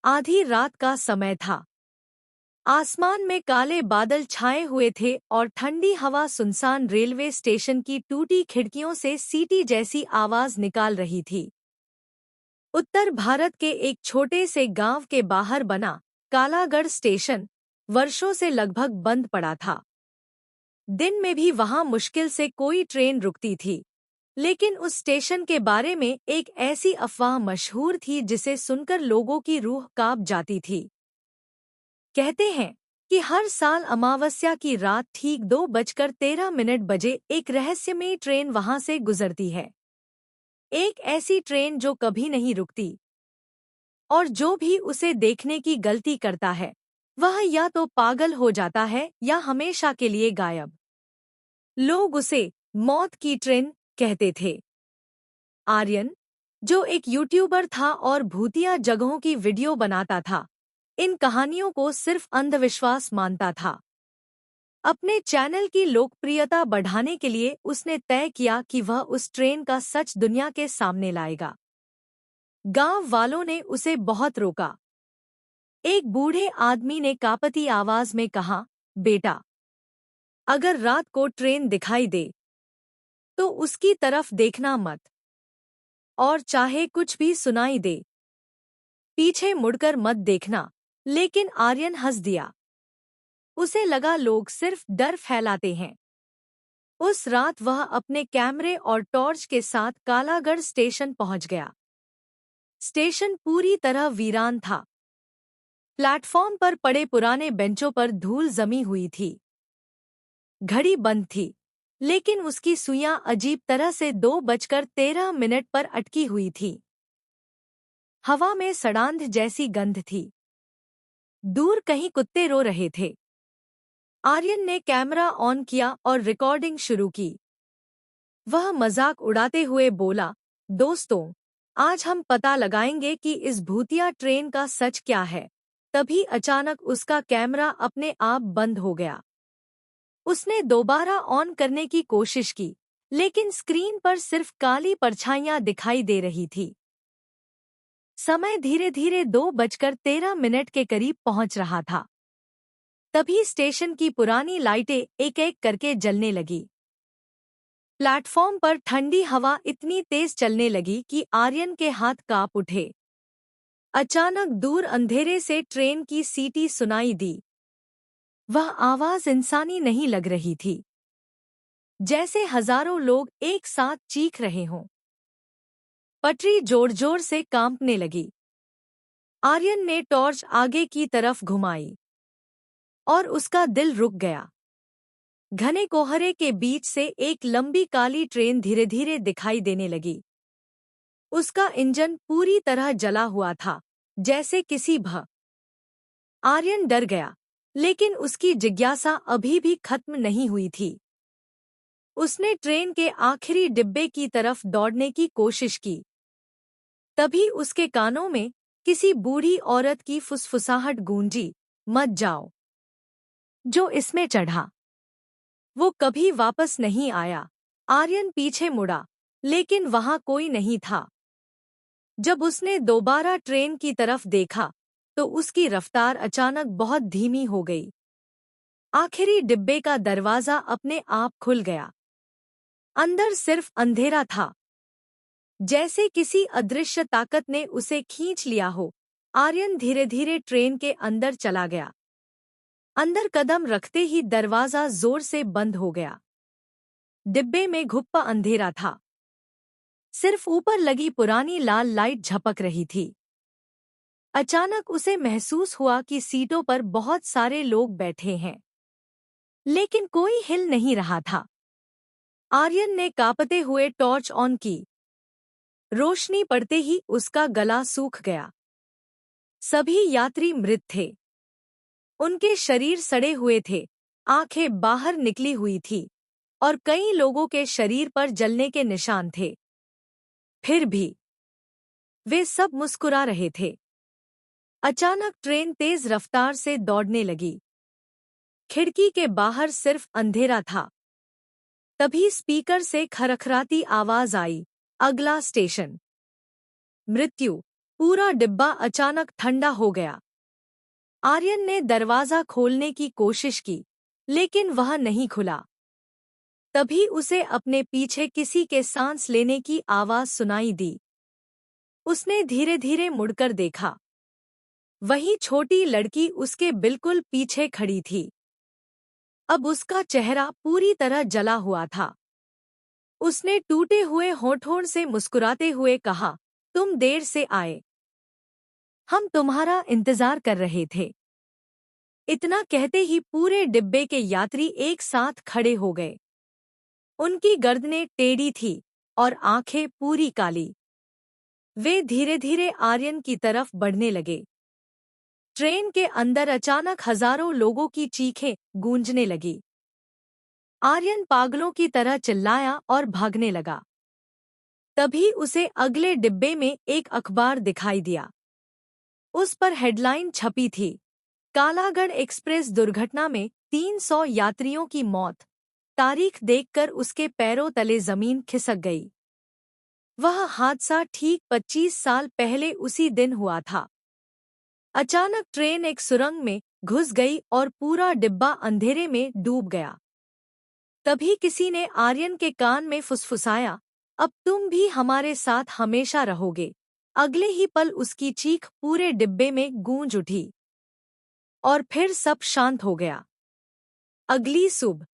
आधी रात का समय था। आसमान में काले बादल छाए हुए थे और ठंडी हवा सुनसान रेलवे स्टेशन की टूटी खिड़कियों से सीटी जैसी आवाज निकाल रही थी। उत्तर भारत के एक छोटे से गांव के बाहर बना कालागढ़ स्टेशन वर्षों से लगभग बंद पड़ा था। दिन में भी वहां मुश्किल से कोई ट्रेन रुकती थी, लेकिन उस स्टेशन के बारे में एक ऐसी अफवाह मशहूर थी जिसे सुनकर लोगों की रूह कांप जाती थी। कहते हैं कि हर साल अमावस्या की रात ठीक 2:13 बजे एक रहस्यमयी ट्रेन वहां से गुजरती है। एक ऐसी ट्रेन जो कभी नहीं रुकती और जो भी उसे देखने की गलती करता है वह या तो पागल हो जाता है या हमेशा के लिए गायब। लोग उसे मौत की ट्रेन कहते थे। आर्यन, जो एक यूट्यूबर था और भूतिया जगहों की वीडियो बनाता था, इन कहानियों को सिर्फ अंधविश्वास मानता था। अपने चैनल की लोकप्रियता बढ़ाने के लिए उसने तय किया कि वह उस ट्रेन का सच दुनिया के सामने लाएगा। गांव वालों ने उसे बहुत रोका। एक बूढ़े आदमी ने कांपती आवाज में कहा, बेटा, अगर रात को ट्रेन दिखाई दे तो उसकी तरफ देखना मत, और चाहे कुछ भी सुनाई दे पीछे मुड़कर मत देखना। लेकिन आर्यन हंस दिया। उसे लगा लोग सिर्फ डर फैलाते हैं। उस रात वह अपने कैमरे और टॉर्च के साथ कालागढ़ स्टेशन पहुंच गया। स्टेशन पूरी तरह वीरान था। प्लेटफॉर्म पर पड़े पुराने बेंचों पर धूल जमी हुई थी। घड़ी बंद थी, लेकिन उसकी सुइयां अजीब तरह से 2:13 पर अटकी हुई थी। हवा में सड़ांध जैसी गंध थी। दूर कहीं कुत्ते रो रहे थे। आर्यन ने कैमरा ऑन किया और रिकॉर्डिंग शुरू की। वह मजाक उड़ाते हुए बोला, दोस्तों, आज हम पता लगाएंगे कि इस भूतिया ट्रेन का सच क्या है। तभी अचानक उसका कैमरा अपने आप बंद हो गया। उसने दोबारा ऑन करने की कोशिश की, लेकिन स्क्रीन पर सिर्फ काली परछाइयां दिखाई दे रही थी। समय धीरे धीरे 2:13 के करीब पहुंच रहा था। तभी स्टेशन की पुरानी लाइटें एक एक करके जलने लगी। प्लेटफॉर्म पर ठंडी हवा इतनी तेज चलने लगी कि आर्यन के हाथ कांप उठे। अचानक दूर अंधेरे से ट्रेन की सीटी सुनाई दी। वह आवाज इंसानी नहीं लग रही थी, जैसे हजारों लोग एक साथ चीख रहे हों। पटरी जोर जोर से कांपने लगी। आर्यन ने टॉर्च आगे की तरफ घुमाई और उसका दिल रुक गया। घने कोहरे के बीच से एक लंबी काली ट्रेन धीरे धीरे दिखाई देने लगी। उसका इंजन पूरी तरह जला हुआ था, जैसे किसी भ। आर्यन डर गया, लेकिन उसकी जिज्ञासा अभी भी खत्म नहीं हुई थी। उसने ट्रेन के आखिरी डिब्बे की तरफ दौड़ने की कोशिश की। तभी उसके कानों में किसी बूढ़ी औरत की फुसफुसाहट गूंजी, मत जाओ। जो इसमें चढ़ा वो कभी वापस नहीं आया। आर्यन पीछे मुड़ा, लेकिन वहां कोई नहीं था। जब उसने दोबारा ट्रेन की तरफ देखा तो उसकी रफ्तार अचानक बहुत धीमी हो गई। आखिरी डिब्बे का दरवाजा अपने आप खुल गया। अंदर सिर्फ अंधेरा था, जैसे किसी अदृश्य ताकत ने उसे खींच लिया हो। आर्यन धीरे धीरे ट्रेन के अंदर चला गया। अंदर कदम रखते ही दरवाजा जोर से बंद हो गया। डिब्बे में घुप्पा अंधेरा था। सिर्फ ऊपर लगी पुरानी लाल लाइट झपक रही थी। अचानक उसे महसूस हुआ कि सीटों पर बहुत सारे लोग बैठे हैं, लेकिन कोई हिल नहीं रहा था। आर्यन ने कांपते हुए टॉर्च ऑन की। रोशनी पड़ते ही उसका गला सूख गया। सभी यात्री मृत थे। उनके शरीर सड़े हुए थे, आंखें बाहर निकली हुई थी और कई लोगों के शरीर पर जलने के निशान थे। फिर भी वे सब मुस्कुरा रहे थे। अचानक ट्रेन तेज रफ्तार से दौड़ने लगी। खिड़की के बाहर सिर्फ अंधेरा था। तभी स्पीकर से खरखराती आवाज आई, अगला स्टेशन मृत्यु। पूरा डिब्बा अचानक ठंडा हो गया। आर्यन ने दरवाजा खोलने की कोशिश की, लेकिन वह नहीं खुला। तभी उसे अपने पीछे किसी के सांस लेने की आवाज सुनाई दी। उसने धीरे धीरे मुड़कर देखा। वही छोटी लड़की उसके बिल्कुल पीछे खड़ी थी। अब उसका चेहरा पूरी तरह जला हुआ था। उसने टूटे हुए होठों से मुस्कुराते हुए कहा, तुम देर से आए। हम तुम्हारा इंतजार कर रहे थे। इतना कहते ही पूरे डिब्बे के यात्री एक साथ खड़े हो गए। उनकी गर्दनें टेढ़ी थी और आंखें पूरी काली। वे धीरे धीरे आर्यन की तरफ बढ़ने लगे। ट्रेन के अंदर अचानक हजारों लोगों की चीखें गूंजने लगी। आर्यन पागलों की तरह चिल्लाया और भागने लगा। तभी उसे अगले डिब्बे में एक अखबार दिखाई दिया। उस पर हेडलाइन छपी थी, कालागढ़ एक्सप्रेस दुर्घटना में 300 यात्रियों की मौत। तारीख देखकर उसके पैरों तले जमीन खिसक गई। वह हादसा ठीक 25 साल पहले उसी दिन हुआ था। अचानक ट्रेन एक सुरंग में घुस गई और पूरा डिब्बा अंधेरे में डूब गया। तभी किसी ने आर्यन के कान में फुसफुसाया, अब तुम भी हमारे साथ हमेशा रहोगे। अगले ही पल उसकी चीख पूरे डिब्बे में गूंज उठी और फिर सब शांत हो गया। अगली सुबह